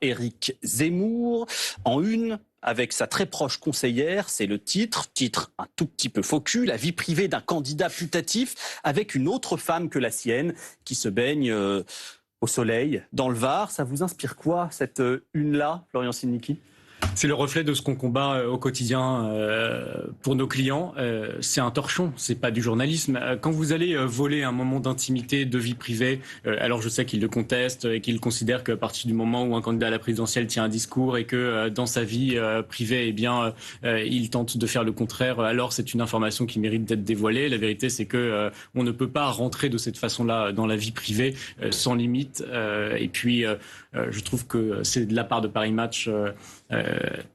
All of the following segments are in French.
Éric Zemmour en une avec sa très proche conseillère, c'est le titre un tout petit peu faux cul, la vie privée d'un candidat putatif avec une autre femme que la sienne qui se baigne au soleil dans le Var. Ça vous inspire quoi cette une-là, Florian Silnicki ? C'est le reflet de ce qu'on combat au quotidien pour nos clients. C'est un torchon, c'est pas du journalisme. Quand vous allez voler un moment d'intimité, de vie privée, alors je sais qu'ils le contestent et qu'ils considèrent qu'à partir du moment où un candidat à la présidentielle tient un discours et que dans sa vie privée, eh bien, il tente de faire le contraire, alors c'est une information qui mérite d'être dévoilée. La vérité, c'est que on ne peut pas rentrer de cette façon-là dans la vie privée sans limite. Et puis, je trouve que c'est de la part de Paris Match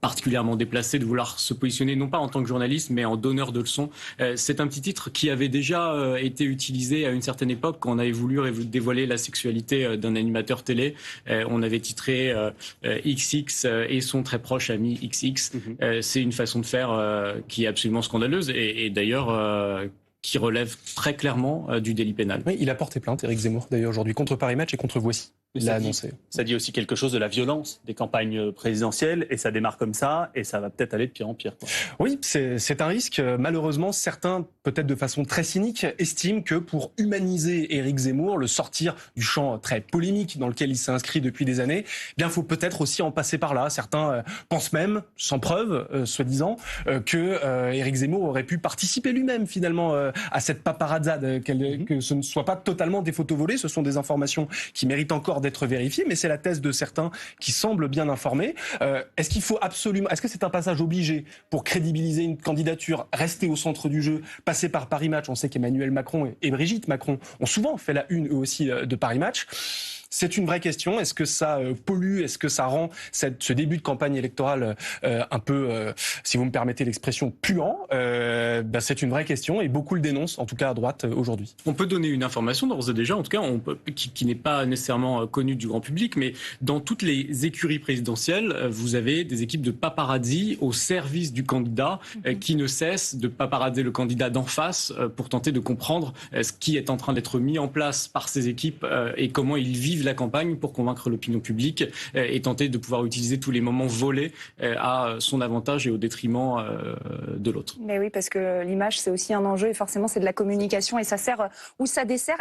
particulièrement déplacé de vouloir se positionner non pas en tant que journaliste mais en donneur de leçons. C'est un petit titre qui avait déjà été utilisé à une certaine époque quand on avait voulu dévoiler la sexualité d'un animateur télé. On avait titré XX et son très proche ami XX. C'est une façon de faire qui est absolument scandaleuse et d'ailleurs qui relève très clairement du délit pénal. Oui, il a porté plainte, Éric Zemmour, d'ailleurs aujourd'hui, contre Paris Match et contre Voici. Il l'a annoncé. Ça dit aussi quelque chose de la violence des campagnes présidentielles et ça démarre comme ça et ça va peut-être aller de pire en pire, quoi. Oui, c'est un risque. Malheureusement, certains, peut-être de façon très cynique, estiment que pour humaniser Éric Zemmour, le sortir du champ très polémique dans lequel il s'est inscrit depuis des années, eh bien, faut peut-être aussi en passer par là. Certains pensent même, sans preuve, soi-disant, que Éric Zemmour aurait pu participer lui-même finalement à cette paparazzade, que ce ne soit pas totalement des photos volées. Ce sont des informations qui méritent encore d'être vérifiées, mais c'est la thèse de certains qui semblent bien informés. Est-ce qu'il faut absolument, est-ce que c'est un passage obligé pour crédibiliser une candidature, rester au centre du jeu, passer par Paris Match? On sait qu'Emmanuel Macron et Brigitte Macron ont souvent fait la une eux aussi de Paris Match. C'est une vraie question. Est-ce que ça pollue? Est-ce que ça rend ce début de campagne électorale un peu, si vous me permettez l'expression, puant? C'est une vraie question et beaucoup le dénoncent, en tout cas à droite aujourd'hui. On peut donner une information d'ores et déjà, en tout cas, qui n'est pas nécessairement connue du grand public, mais dans toutes les écuries présidentielles, vous avez des équipes de paparazzi au service du candidat qui ne cessent de paparazzer le candidat d'en face pour tenter de comprendre ce qui est en train d'être mis en place par ces équipes et comment ils vivent la campagne pour convaincre l'opinion publique et tenter de pouvoir utiliser tous les moments volés à son avantage et au détriment de l'autre. Mais oui, parce que l'image, c'est aussi un enjeu et forcément, c'est de la communication et ça sert ou ça dessert